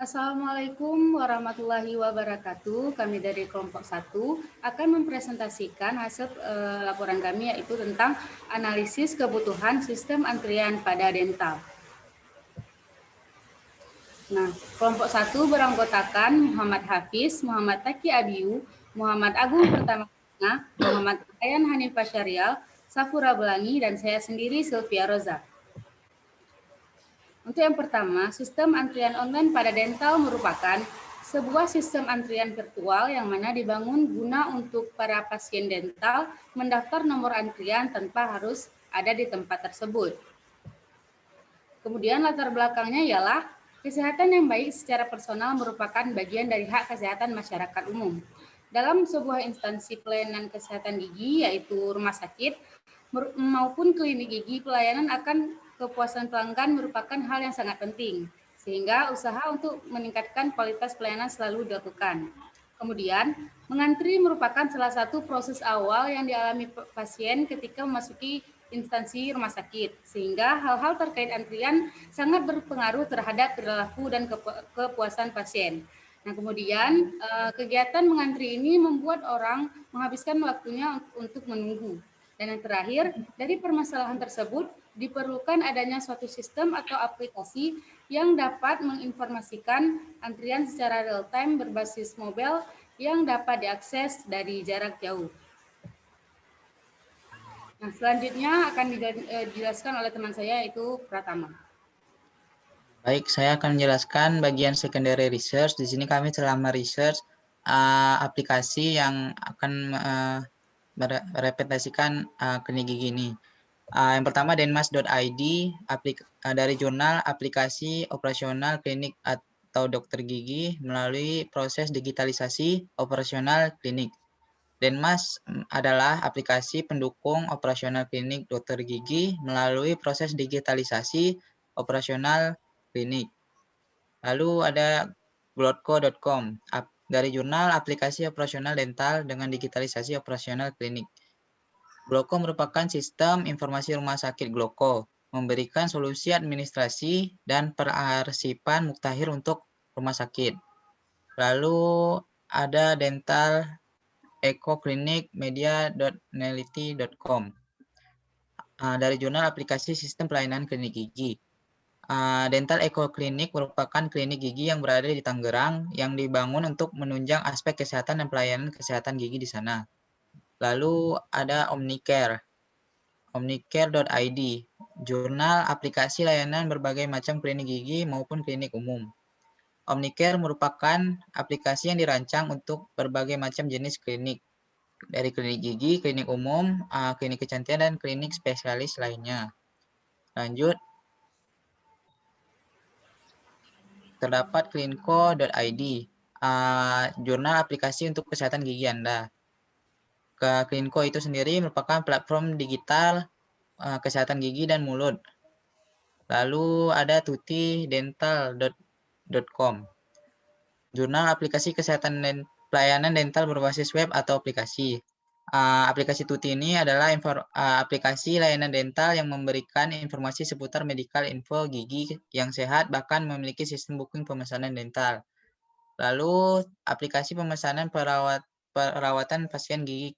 Assalamualaikum warahmatullahi wabarakatuh. Kami dari kelompok 1 akan mempresentasikan hasil laporan kami, yaitu tentang analisis kebutuhan sistem antrian pada dental. Nah, kelompok 1 beranggotakan Muhammad Hafiz, Muhammad Taki Abiu, Muhammad Agung Pertama, Muhammad Ayan Hanifah Syarial, Safura Belangi, dan saya sendiri Sylvia Roza. Untuk yang pertama, sistem antrian online pada dental merupakan sebuah sistem antrian virtual yang mana dibangun guna untuk para pasien dental mendaftar nomor antrian tanpa harus ada di tempat tersebut. Kemudian latar belakangnya ialah kesehatan yang baik secara personal merupakan bagian dari hak kesehatan masyarakat umum. Dalam sebuah instansi pelayanan kesehatan gigi, yaitu rumah sakit maupun klinik gigi, pelayanan akan kepuasan pelanggan merupakan hal yang sangat penting, sehingga usaha untuk meningkatkan kualitas pelayanan selalu dilakukan. Kemudian, mengantri merupakan salah satu proses awal yang dialami pasien ketika memasuki instansi rumah sakit, sehingga hal-hal terkait antrian sangat berpengaruh terhadap perilaku dan kepuasan pasien. Nah, kemudian kegiatan mengantri ini membuat orang menghabiskan waktunya untuk menunggu. Dan yang terakhir, dari permasalahan tersebut diperlukan adanya suatu sistem atau aplikasi yang dapat menginformasikan antrian secara real-time berbasis mobile yang dapat diakses dari jarak jauh. Nah, selanjutnya akan dijelaskan oleh teman saya, yaitu Pratama. Baik, saya akan menjelaskan bagian secondary research. Di sini kami telah meresearch aplikasi yang akan merepresentasikan klinik gigi ini. Yang pertama denmas.id, dari jurnal aplikasi operasional klinik atau dokter gigi melalui proses digitalisasi operasional klinik. Denmas adalah aplikasi pendukung operasional klinik dokter gigi melalui proses digitalisasi operasional klinik. Lalu ada glotco.com, dari jurnal aplikasi operasional dental dengan digitalisasi operasional klinik. Glotco merupakan sistem informasi rumah sakit Glotco, memberikan solusi administrasi dan perarsipan muktahir untuk rumah sakit. Lalu ada dental ecoclinicmedia.nelity.com, dari jurnal aplikasi sistem pelayanan klinik gigi. Dental Eco Clinic merupakan klinik gigi yang berada di Tangerang yang dibangun untuk menunjang aspek kesehatan dan pelayanan kesehatan gigi di sana. Lalu ada Omnicare, omnicare.id, jurnal aplikasi layanan berbagai macam klinik gigi maupun klinik umum. Omnicare merupakan aplikasi yang dirancang untuk berbagai macam jenis klinik, dari klinik gigi, klinik umum, klinik kecantikan, dan klinik spesialis lainnya. Lanjut, terdapat clinco.id, jurnal aplikasi untuk kesehatan gigi Anda. Clinco itu sendiri merupakan platform digital kesehatan gigi dan mulut. Lalu ada tutidental.com, jurnal aplikasi kesehatan dan pelayanan dental berbasis web atau aplikasi. Aplikasi Tuti ini adalah aplikasi layanan dental yang memberikan informasi seputar medical info gigi yang sehat, bahkan memiliki sistem booking pemesanan dental. Lalu aplikasi pemesanan perawatan pasien gigi,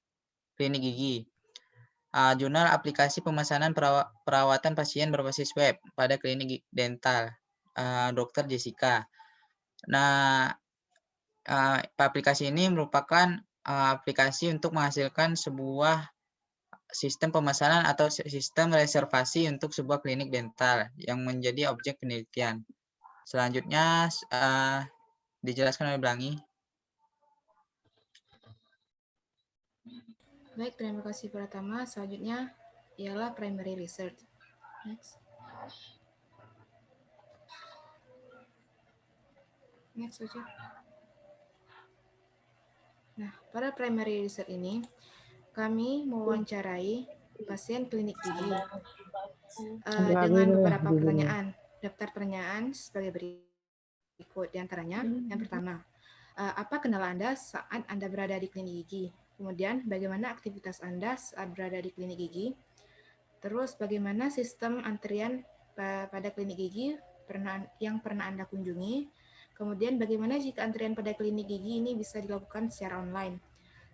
klinik gigi. Jurnal aplikasi pemesanan perawatan pasien berbasis web pada klinik dental, Dr. Jessica. Nah, aplikasi ini merupakan aplikasi untuk menghasilkan sebuah sistem pemesanan atau sistem reservasi untuk sebuah klinik dental yang menjadi objek penelitian. Selanjutnya dijelaskan oleh Blangi. Baik, terima kasih Pratama. Selanjutnya ialah primary research. Next. Next saja. Nah, pada primary research ini, kami mewawancarai pasien klinik gigi dengan beberapa pertanyaan. Daftar pertanyaan sebagai berikut. Di antaranya, yang pertama, apa kendala Anda saat Anda berada di klinik gigi? Kemudian, bagaimana aktivitas Anda saat berada di klinik gigi? Terus, bagaimana sistem antrian pada klinik gigi yang pernah Anda kunjungi? Kemudian bagaimana jika antrian pada klinik gigi ini bisa dilakukan secara online?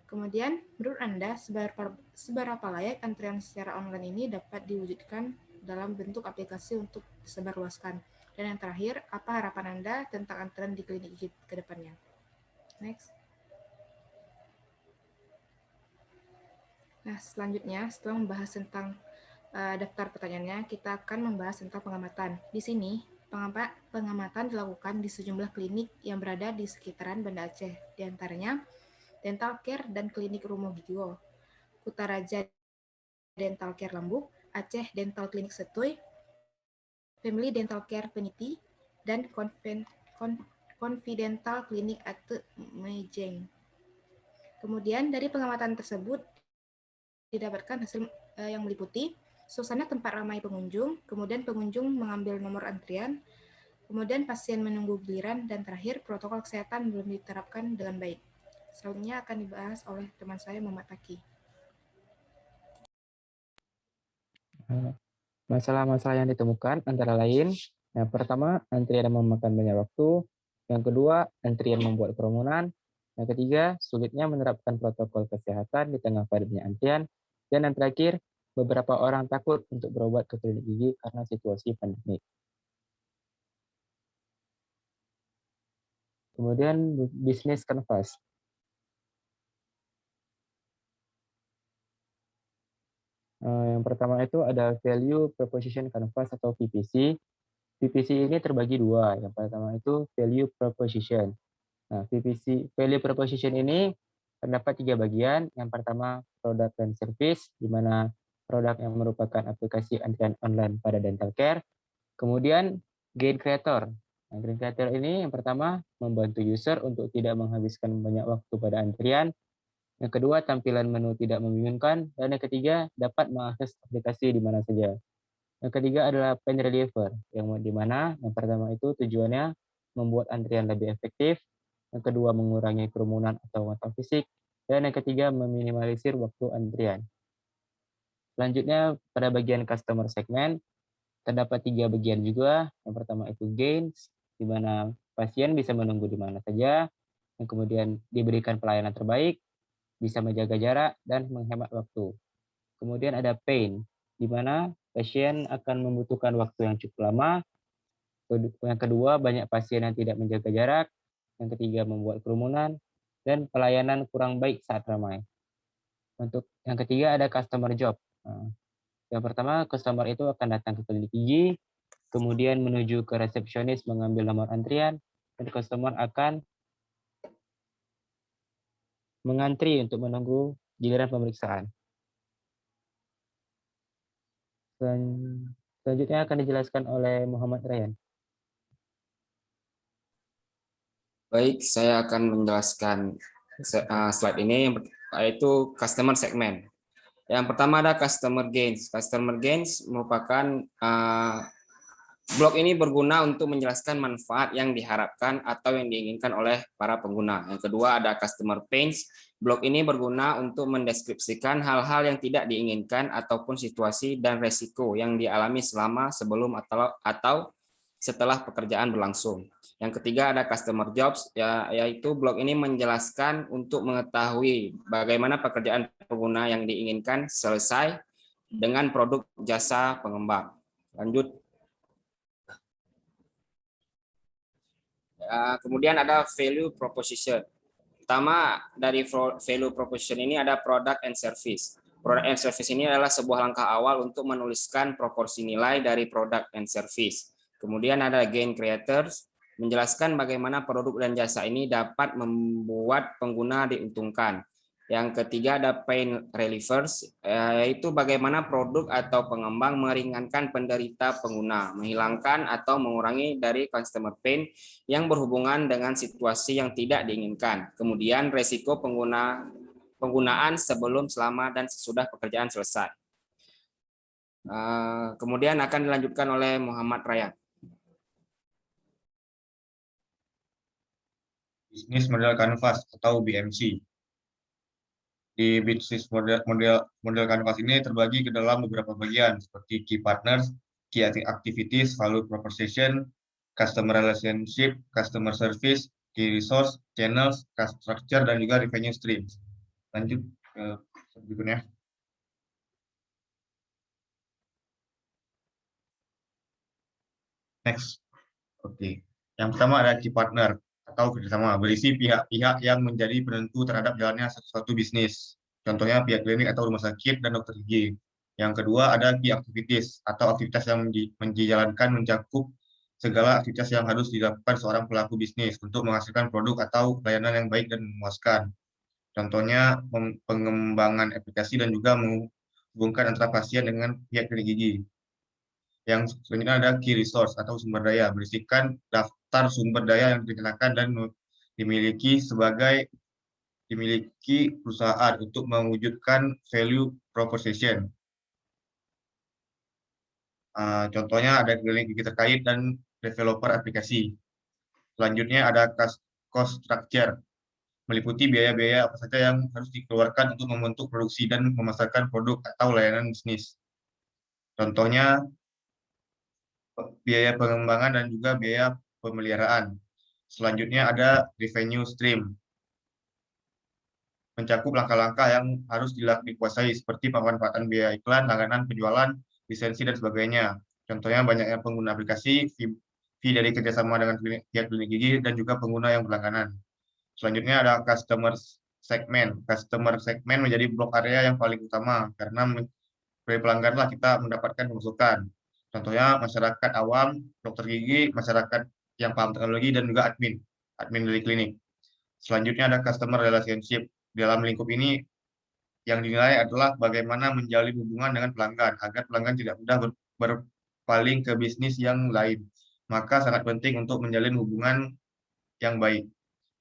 Kemudian, menurut Anda, seberapa layak antrian secara online ini dapat diwujudkan dalam bentuk aplikasi untuk disebarluaskan? Dan yang terakhir, apa harapan Anda tentang antrian di klinik gigi ke depannya? Next. Nah, selanjutnya, setelah membahas tentang daftar pertanyaannya, kita akan membahas tentang pengamatan. Di sini, pengamatan dilakukan di sejumlah klinik yang berada di sekitaran Banda Aceh, di antaranya Dental Care dan Klinik Rumo Gigiwo, Kutaraja Dental Care Lambuk, Aceh Dental Clinic Setui, Family Dental Care Peniti, dan Confidential Clinic Ate Mejeng. Kemudian dari pengamatan tersebut didapatkan hasil yang meliputi suasana tempat ramai pengunjung, kemudian pengunjung mengambil nomor antrian, kemudian pasien menunggu giliran, dan terakhir protokol kesehatan belum diterapkan dengan baik. Selanjutnya akan dibahas oleh teman saya, Muhammad Taki. Masalah-masalah yang ditemukan antara lain, yang pertama, antrian memakan banyak waktu. Yang kedua, antrian membuat kerumunan. Yang ketiga, sulitnya menerapkan protokol kesehatan di tengah padatnya antrian. Dan yang terakhir, beberapa orang takut untuk berobat ke klinik gigi karena situasi pandemi. Kemudian, bisnis canvas. Yang pertama itu ada value proposition canvas atau VPC. VPC ini terbagi dua. Yang pertama itu value proposition. Nah, VPC value proposition ini terdapat 3 bagian. Yang pertama produk dan service, di mana produk yang merupakan aplikasi antrian online pada dental care. Kemudian gain creator. Nah, gain creator ini yang pertama membantu user untuk tidak menghabiskan banyak waktu pada antrian. Yang kedua, tampilan menu tidak membingungkan. Dan yang ketiga, dapat mengakses aplikasi di mana saja. Yang ketiga adalah pain reliever, yang di mana yang pertama itu tujuannya membuat antrian lebih efektif. Yang kedua, mengurangi kerumunan atau kontak fisik. Dan yang ketiga, meminimalisir waktu antrian. Selanjutnya, pada bagian customer segment, terdapat 3 bagian juga. Yang pertama itu gains, di mana pasien bisa menunggu di mana saja. Yang kemudian diberikan pelayanan terbaik, bisa menjaga jarak, dan menghemat waktu. Kemudian ada pain, di mana pasien akan membutuhkan waktu yang cukup lama. Yang kedua, banyak pasien yang tidak menjaga jarak. Yang ketiga, membuat kerumunan. Dan pelayanan kurang baik saat ramai. Untuk yang ketiga ada customer job. Yang pertama, customer itu akan datang ke klinik gigi, kemudian menuju ke resepsionis mengambil nomor antrian, dan customer akan mengantri untuk menunggu giliran pemeriksaan. Selanjutnya akan dijelaskan oleh Muhammad Ryan. Baik, saya akan menjelaskan slide ini, yaitu customer segment. Yang pertama ada customer gains. Customer gains merupakan blok ini berguna untuk menjelaskan manfaat yang diharapkan atau yang diinginkan oleh para pengguna. Yang kedua ada customer pains. Blok ini berguna untuk mendeskripsikan hal-hal yang tidak diinginkan ataupun situasi dan resiko yang dialami selama, sebelum, atau setelah pekerjaan berlangsung. Yang ketiga ada customer jobs, yaitu blok ini menjelaskan untuk mengetahui bagaimana pekerjaan pengguna yang diinginkan selesai dengan produk jasa pengembang. Lanjut. Kemudian ada value proposition. Pertama dari value proposition ini ada product and service. Product and service ini adalah sebuah langkah awal untuk menuliskan proporsi nilai dari product and service. Kemudian ada gain creators, menjelaskan bagaimana produk dan jasa ini dapat membuat pengguna diuntungkan. Yang ketiga ada pain relievers, yaitu bagaimana produk atau pengembang meringankan penderita pengguna, menghilangkan atau mengurangi dari customer pain yang berhubungan dengan situasi yang tidak diinginkan. Kemudian resiko penggunaan sebelum, selama, dan sesudah pekerjaan selesai. Kemudian akan dilanjutkan oleh Muhammad Ryan. Bisnis model canvas atau BMC. Di bisnis model canvas ini terbagi ke dalam beberapa bagian seperti key partners, key activities, value proposition, customer relationship, customer service, key resource, channels, cost structure, dan juga revenue stream. Lanjut ke berikutnya. Next. Oke. Yang pertama ada key partner atau kerjasama, berisi pihak-pihak yang menjadi penentu terhadap jalannya suatu bisnis. Contohnya pihak klinik atau rumah sakit dan dokter gigi. Yang kedua ada key activities atau aktivitas yang dijalankan mencakup segala aktivitas yang harus dilakukan seorang pelaku bisnis untuk menghasilkan produk atau layanan yang baik dan memuaskan. Contohnya pengembangan aplikasi dan juga menghubungkan antara pasien dengan pihak klinik gigi. Yang selanjutnya ada key resource atau sumber daya, berisikan daftar sumber daya yang dikenakan dan dimiliki perusahaan untuk mewujudkan value proposition. Contohnya ada klinik gigi terkait dan developer aplikasi. Selanjutnya ada cost structure, meliputi biaya-biaya apa saja yang harus dikeluarkan untuk membentuk produksi dan memasarkan produk atau layanan bisnis. Contohnya biaya pengembangan dan juga biaya pemeliharaan. Selanjutnya ada revenue stream, mencakup langkah-langkah yang harus dikuasai seperti pemanfaatan biaya iklan, langganan, penjualan, lisensi, dan sebagainya. Contohnya banyaknya pengguna aplikasi, fee dari kerjasama dengan pihak klinik gigi, dan juga pengguna yang berlangganan. Selanjutnya ada customer segment. Customer segment menjadi blok area yang paling utama karena dari pelanggan lah kita mendapatkan pemasukan. Contohnya masyarakat awam, dokter gigi, masyarakat yang paham teknologi, dan juga admin dari klinik. Selanjutnya ada customer relationship. Dalam lingkup ini yang dinilai adalah bagaimana menjalin hubungan dengan pelanggan agar pelanggan tidak mudah berpaling ke bisnis yang lain. Maka sangat penting untuk menjalin hubungan yang baik.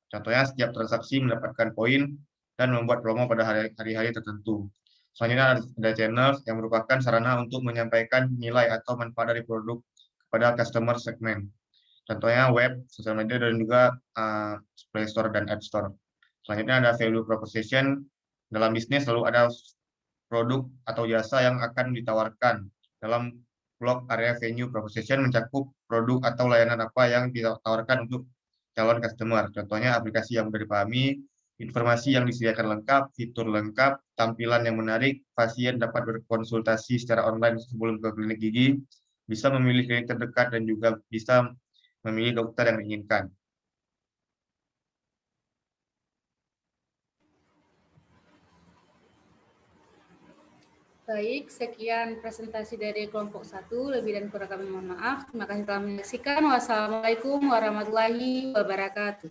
Contohnya setiap transaksi mendapatkan poin dan membuat promo pada hari-hari tertentu. Selanjutnya ada channels yang merupakan sarana untuk menyampaikan nilai atau manfaat dari produk kepada customer segment. Contohnya web, sosial media, dan juga Play Store dan App Store. Selanjutnya ada value proposition. Dalam bisnis selalu ada produk atau jasa yang akan ditawarkan. Dalam blok area value proposition mencakup produk atau layanan apa yang ditawarkan untuk calon customer. Contohnya aplikasi yang mudah dipahami, informasi yang disediakan lengkap, fitur lengkap, tampilan yang menarik, pasien dapat berkonsultasi secara online sebelum ke klinik gigi, bisa memilih klinik terdekat, dan juga bisa memilih dokter yang diinginkan. Baik, sekian presentasi dari kelompok 1. Lebih dan kurang kami mohon maaf. Terima kasih telah menyaksikan. Wassalamualaikum warahmatullahi wabarakatuh.